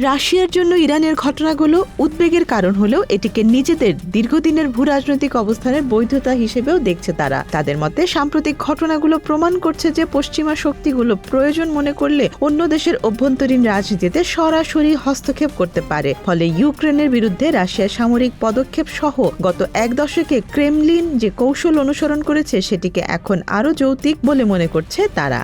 রাশিয়ার জন্য ইরানের ঘটনাগুলো উদ্বেগের কারণ হলেও এটিকে নিজেদের দীর্ঘদিনের ভূ রাজনৈতিক অবস্থানের বৈধতা হিসেবেও দেখছে তারা। তাদের মতে সাম্প্রতিক ঘটনাগুলো প্রমাণ করছে যে পশ্চিমা শক্তিগুলো প্রয়োজন মনে করলে অন্য দেশের অভ্যন্তরীণ রাজনীতিতে সরাসরি হস্তক্ষেপ করতে পারে। ফলে ইউক্রেনের বিরুদ্ধে রাশিয়ার সামরিক পদক্ষেপ সহ গত এক দশকে ক্রেমলিন যে কৌশল অনুসরণ করেছে সেটিকে এখন আরও যৌক্তিক বলে মনে করছে তারা।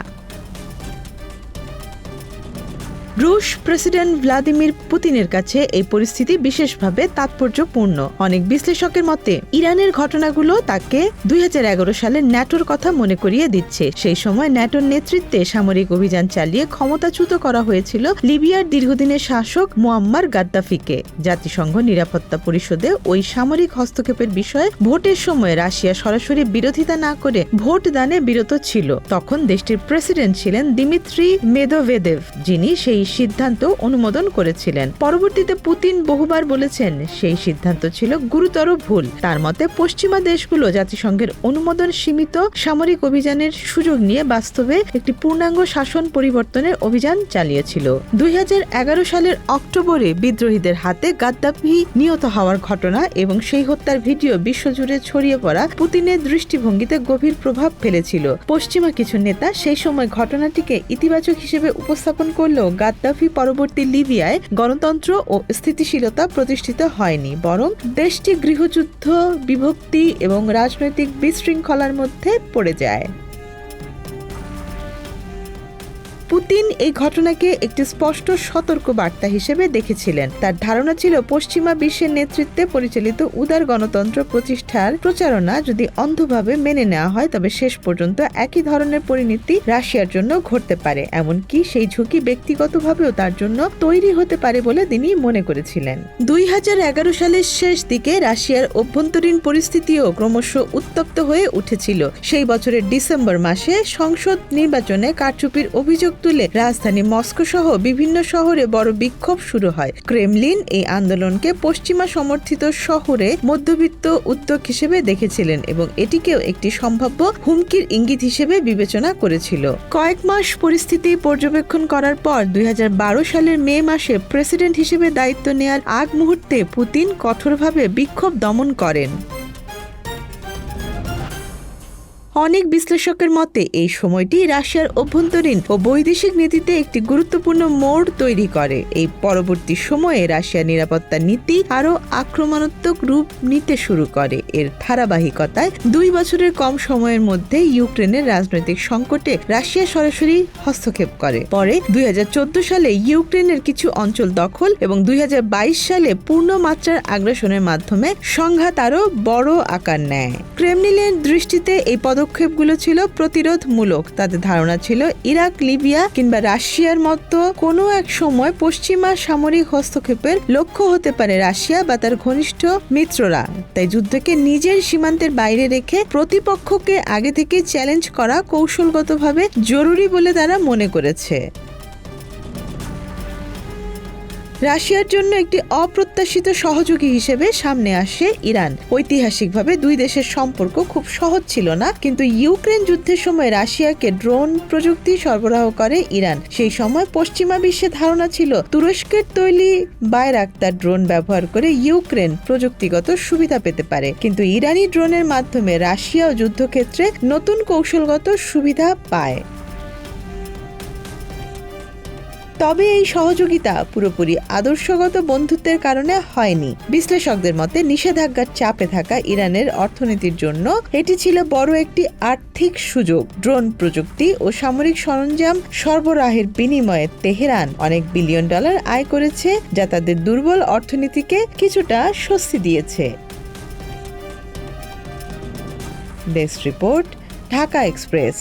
রুশ প্রেসিডেন্ট ভ্লাদিমির পুতিনের কাছে এই পরিস্থিতি বিশেষভাবে তাৎপর্যপূর্ণ। অনেক বিশ্লেষকের মতে ইরানের ঘটনাগুলো তাকে 2011 সালে ন্যাটোর কথা মনে করিয়ে দিচ্ছে। সেই সময় ন্যাটোর নেতৃত্বে সামরিক অভিযান চালিয়ে ক্ষমতাচ্যুত করা হয়েছিল লিবিয়ার দীর্ঘদিনের শাসক মুয়াম্মার গাদ্দাফিকে। জাতিসংঘ নিরাপত্তা পরিষদে ওই সামরিক হস্তক্ষেপের বিষয়ে ভোটের সময় রাশিয়া সরাসরি বিরোধিতা না করে ভোট দানে বিরত ছিল। তখন দেশটির প্রেসিডেন্ট ছিলেন দিমিত্রি মেদভেদেভ, যিনি সেই সিদ্ধান্ত অনুমোদন করেছিলেন। পরবর্তীতে পুতিন বহুবার বলেছেন সেই সিদ্ধান্ত ছিল গুরুতর ভুল। তার মতে পশ্চিমা দেশগুলো জাতিসংঘের অনুমোদন সীমিত সামরিক অভিযানের সুযোগ নিয়ে বাস্তবে একটি পূর্ণাঙ্গ শাসন পরিবর্তনের অভিযান চালিয়েছিল। 2011 সালের অক্টোবরে বিদ্রোহীদের হাতে গাদ্দাফি নিহত হওয়ার ঘটনা এবং সেই হত্যার ভিডিও বিশ্বজুড়ে ছড়িয়ে পড়া পুতিনের দৃষ্টিভঙ্গিতে গভীর প্রভাব ফেলেছিল। পশ্চিমা কিছু নেতা সেই সময় ঘটনাটিকে ইতিবাচক হিসেবে উপস্থাপন করলেও গাদ্দাফি পরবর্তী লিবিয়ায় গণতন্ত্র ও স্থিতিশীলতা প্রতিষ্ঠিত হয়নি, বরং দেশটি গৃহযুদ্ধ, বিভক্তি এবং রাজনৈতিক বিশৃঙ্খলার মধ্যে পড়ে যায়। পুতিন এই ঘটনাকে একটি স্পষ্ট সতর্ক বার্তা হিসেবে দেখেছিলেন। তার ধারণা ছিল পশ্চিমা বিশ্বের নেতৃত্বে পরিচালিত উদার গণতন্ত্র প্রতিষ্ঠার প্রচারণা যদি অন্ধভাবে মেনে নেওয়া হয় তবে শেষ পর্যন্ত একই ধরনের পরিণতি রাশিয়ার জন্য ঘটতে পারে। এমনকি সেই ঝুঁকি ব্যক্তিগতভাবেও তার জন্য তৈরি হতে পারে বলে তিনি মনে করেছিলেন। 2011 সালের শেষ দিকে রাশিয়ার অভ্যন্তরীণ পরিস্থিতিও ক্রমশ উত্তপ্ত হয়ে উঠেছিল। সেই বছরের ডিসেম্বর মাসে সংসদ নির্বাচনে কারচুপির অভিযোগ তুলে রাজধানী মস্কো সহ বিভিন্ন শহরে বড় বিক্ষোভ শুরু হয়। ক্রেমলিন এই আন্দোলনকে পশ্চিমা সমর্থিত শহরে মধ্যবিত্ত উদ্যোগ হিসেবে দেখেছিলেন এবং এটিকেও একটি সম্ভাব্য হুমকির ইঙ্গিত হিসেবে বিবেচনা করেছিল। কয়েক মাস পরিস্থিতি পর্যবেক্ষণ করার পর 2012 সালের মে মাসে প্রেসিডেন্ট হিসেবে দায়িত্ব নেয়ার আগ মুহূর্তে পুতিন কঠোরভাবে বিক্ষোভ দমন করেন। অনেক বিশ্লেষকের মতে এই সময়টি রাশিয়ার অভ্যন্তরীণ ও বৈদেশিক নীতিতে একটি গুরুত্বপূর্ণ মোড় তৈরি করে। এই পরবর্তী সময়ে রাশিয়ার নিরাপত্তা নীতি আরও আক্রমণাত্মক রূপ নিতে শুরু করে। এর ধারাবাহিকতায় 2 বছরের কম সময়ের মধ্যে ইউক্রেনের রাজনৈতিক সংকটে রাশিয়া সরাসরি হস্তক্ষেপ করে। পরে 2014 সালে ইউক্রেনের কিছু অঞ্চল দখল এবং 2022 সালে পূর্ণমাত্রার আগ্রাসনের মাধ্যমে সংঘাত আরও বড় আকার নেয়। ক্রেমলিনের দৃষ্টিতে এই পদক্ষেপগুলো ছিল প্রতিরোধমূলক। তাদের ধারণা ছিল ইরাক, লিবিয়া কিংবা রাশিয়ার মতো কোনো এক সময় পশ্চিমা সামরিক হস্তক্ষেপের লক্ষ্য হতে পারে রাশিয়া বা তার ঘনিষ্ঠ মিত্ররা। তাই যুদ্ধকে নিজের সীমান্তের বাইরে রেখে প্রতিপক্ষকে আগে থেকে চ্যালেঞ্জ করা কৌশলগতভাবে জরুরি বলে তারা মনে করেছে। রাশিয়ার জন্য একটি অপ্রত্যাশিত সহযোগী হিসেবে সামনে আসে ইরান। ঐতিহাসিকভাবে দুই দেশের সম্পর্ক খুব সহজ ছিল না, কিন্তু ইউক্রেন যুদ্ধের সময় রাশিয়াকে ড্রোন প্রযুক্তি সরবরাহ করে ইরান। সেই সময় পশ্চিমা বিশ্বে ধারণা ছিল তুরস্কের তৈরি বায়রাক্তার ড্রোন ব্যবহার করে ইউক্রেন প্রযুক্তিগত সুবিধা পেতে পারে, কিন্তু ইরানি ড্রোনের মাধ্যমে রাশিয়াও যুদ্ধক্ষেত্রে নতুন কৌশলগত সুবিধা পায়। তবে এই সহযোগিতা পুরোপুরি আদর্শগত বন্ধুত্বের কারণে হয়নি। বিশ্লেষকদের মতে নিষেধাজ্ঞার চাপে থাকা ইরানের অর্থনীতির জন্য এটি ছিল বড় একটি আর্থিক সুযোগ। ড্রোন প্রযুক্তি ও সামরিক সরঞ্জাম সরবরাহের বিনিময়ে তেহরান অনেক বিলিয়ন ডলার আয় করেছে, যা তাদের দুর্বল অর্থনীতিকে কিছুটা স্বস্তি দিয়েছে। Desk report, Dhaka express.